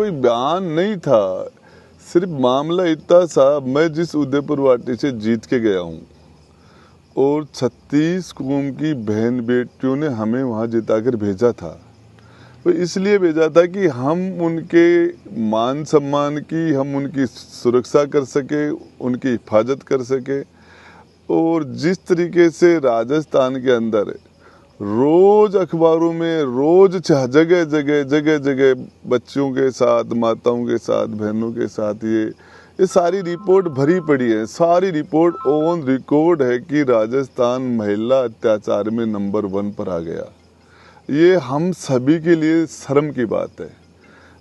कोई बयान नहीं था, सिर्फ मामला इतना सा, मैं जिस उदयपुर वाटी से जीत के गया हूँ और 36 कौम की बहन बेटियों ने हमें वहाँ जिताकर भेजा था। तो इसलिए भेजा था कि हम उनके मान सम्मान की, हम उनकी सुरक्षा कर सके, उनकी हिफाजत कर सके। और जिस तरीके से राजस्थान के अंदर रोज अखबारों में, रोज जगह जगह जगह जगह बच्चों के साथ, माताओं के साथ, बहनों के साथ ये सारी रिपोर्ट भरी पड़ी है, सारी रिपोर्ट ऑन रिकॉर्ड है कि राजस्थान महिला अत्याचार में नंबर 1 पर आ गया। ये हम सभी के लिए शर्म की बात है।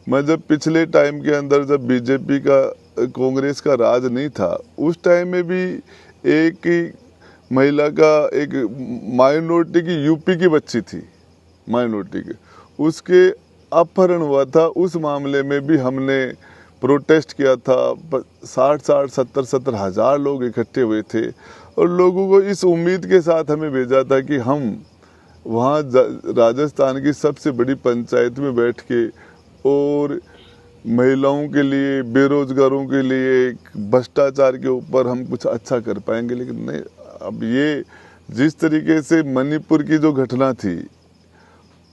मैं जब पिछले टाइम के अंदर, जब बीजेपी का, कांग्रेस का राज नहीं था, उस टाइम में भी एक महिला का, एक माइनॉरिटी की, यूपी की बच्ची थी माइनॉरिटी की, उसके अपहरण हुआ था। उस मामले में भी हमने प्रोटेस्ट किया था। 60-70 हज़ार लोग इकट्ठे हुए थे और लोगों को इस उम्मीद के साथ हमें भेजा था कि हम वहाँ राजस्थान की सबसे बड़ी पंचायत में बैठ के और महिलाओं के लिए, बेरोजगारों के लिए, भ्रष्टाचार के ऊपर हम कुछ अच्छा कर पाएंगे। लेकिन नहीं, अब ये जिस तरीके से मणिपुर की जो घटना थी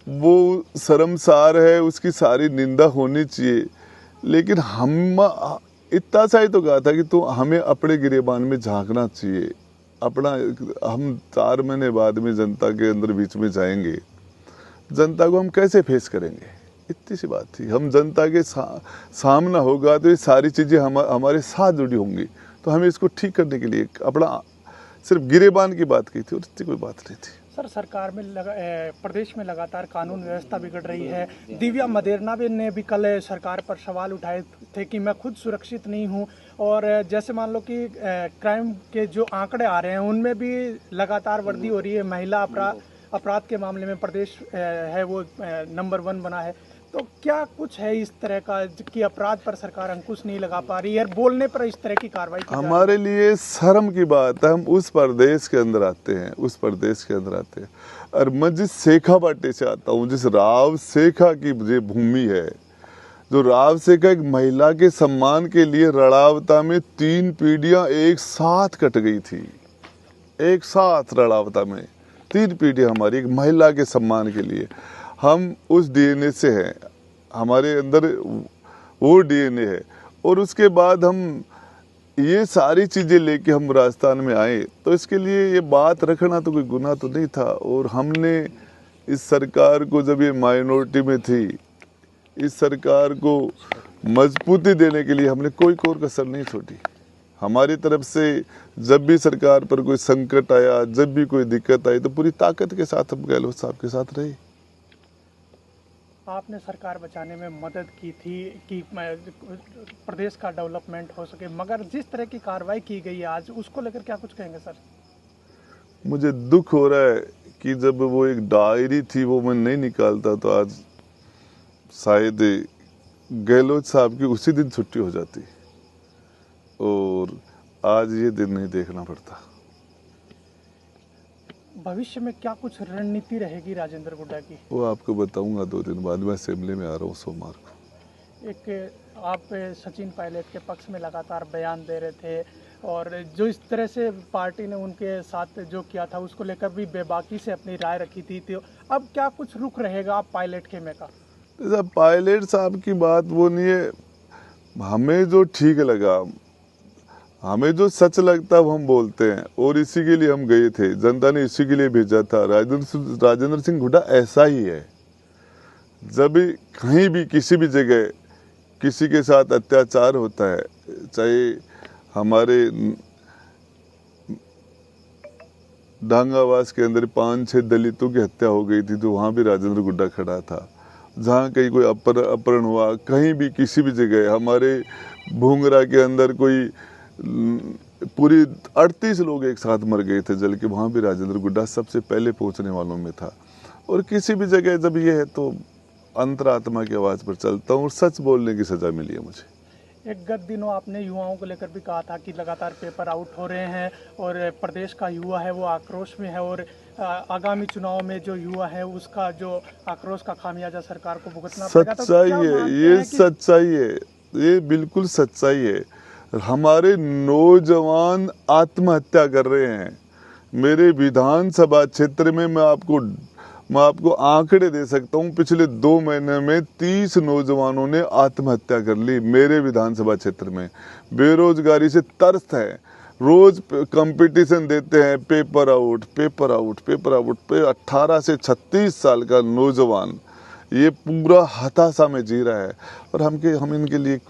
वो शर्मसार है, उसकी सारी निंदा होनी चाहिए। लेकिन हम इतना सा ही तो कहा था कि तो हमें अपने गिरेबान में झांकना चाहिए अपना। हम 4 महीने बाद में जनता के अंदर बीच में जाएंगे, जनता को हम कैसे फेस करेंगे, इतनी सी बात थी। हम जनता के सामना होगा तो ये सारी चीज़ें हमारे साथ जुड़ी होंगी। तो हमें इसको ठीक करने के लिए अपना सिर्फ गिरेबान की बात की थी और इतनी कोई बात नहीं थी। सर, सरकार में प्रदेश में लगातार कानून व्यवस्था बिगड़ रही है। दिव्या मदेरणा ने भी कल सरकार पर सवाल उठाए थे कि मैं खुद सुरक्षित नहीं हूं, और जैसे मान लो कि क्राइम के जो आंकड़े आ रहे हैं उनमें भी लगातार वृद्धि हो रही है। महिला अपराध के मामले में प्रदेश है वो नंबर 1 बना है। तो क्या कुछ है इस तरह का कि अपराध पर सरकार अंकुश नहीं लगा पा रही है, बोलने पर इस तरह की कार्रवाई की हमारे लिए शर्म की बात है। हम उस प्रदेश के अंदर आते हैं, उस प्रदेश के अंदर आते हैं। और मैं जिस शेखावाटी से आता हूँ, जिस राव शेखा की जो भूमि है, जो राव शेखा एक महिला के सम्मान के लिए रड़ावता में 3 पीढ़ियां एक साथ कट गई थी। एक साथ रड़ावता में 3 पीढ़ियां हमारी एक महिला के सम्मान के लिए। हम उस डीएनए से हैं, हमारे अंदर वो डीएनए है। और उसके बाद हम ये सारी चीज़ें लेके हम राजस्थान में आए, तो इसके लिए ये बात रखना तो कोई गुनाह तो नहीं था। और हमने इस सरकार को, जब ये माइनॉरिटी में थी, इस सरकार को मजबूती देने के लिए हमने कोई कोर कसर नहीं छोड़ी। हमारी तरफ से जब भी सरकार पर कोई संकट आया, जब भी कोई दिक्कत आई, तो पूरी ताकत के साथ हम गहलोत साहब के साथ रहे। आपने सरकार बचाने में मदद की थी कि प्रदेश का डेवलपमेंट हो सके, मगर जिस तरह की कार्रवाई की गई है आज, उसको लेकर क्या कुछ कहेंगे सर? मुझे दुख हो रहा है कि जब वो एक डायरी थी वो मैं नहीं निकालता तो आज शायद गहलोत साहब की उसी दिन छुट्टी हो जाती, और आज ये दिन नहीं देखना पड़ता। भविष्य में क्या कुछ रणनीति रहेगी राजेंद्र गुड्डा की? वो आपको बताऊंगा 2 दिन बाद। मैं असेंबली में आ रहा हूँ सोमवार को। एक आप सचिन पायलट के पक्ष में लगातार बयान दे रहे थे, और जो इस तरह से पार्टी ने उनके साथ जो किया था उसको लेकर भी बेबाकी से अपनी राय रखी थी। तो अब क्या कुछ रुख रहेगा आप पायलट खेमे का? पायलट साहब की बात वो नहीं है। हमें जो ठीक लगा, हमें जो सच लगता है वो हम बोलते हैं, और इसी के लिए हम गए थे। जनता ने इसी के लिए भेजा था। राजेंद्र सिंह हुड्डा ऐसा ही है। जब भी कहीं भी किसी भी जगह किसी के साथ अत्याचार होता है, चाहे हमारे डांगावास के अंदर 5-6 दलितों की हत्या हो गई थी, तो वहाँ भी राजेंद्र गुड्डा खड़ा था। जहाँ कहीं कोई अपहरण हुआ, कहीं भी किसी भी जगह, हमारे भूंगरा के अंदर कोई पूरी 38 लोग एक साथ मर गए थे जल के, वहाँ भी राजेंद्र गुड्डा सबसे पहले पहुँचने वालों में था। और किसी भी जगह जब ये है तो अंतरात्मा की आवाज़ पर चलता हूँ, और सच बोलने की सज़ा मिली है मुझे। एक गत दिनों आपने युवाओं को लेकर भी कहा था कि लगातार पेपर आउट हो रहे हैं और प्रदेश का युवा है वो आक्रोश में है और आगामी चुनाव में जो युवा है उसका जो आक्रोश का खामियाजा सरकार को भुगतना पड़ेगा। तो सच्चाई क्या है, मानते ये हैं कि सच्चाई है, ये बिल्कुल सच्चाई है। हमारे नौजवान आत्महत्या कर रहे हैं। मेरे विधानसभा क्षेत्र में मैं आपको आंकड़े दे सकता हूं, पिछले 2 महीने में 30 नौजवानों ने आत्महत्या कर ली मेरे विधानसभा क्षेत्र में। बेरोजगारी से त्रस्त है, रोज कंपटीशन देते हैं, paper out paper out paper out पे 18 से 36 साल का नौजवान ये पूरा हताशा में जी रहा है और हम इनके लिए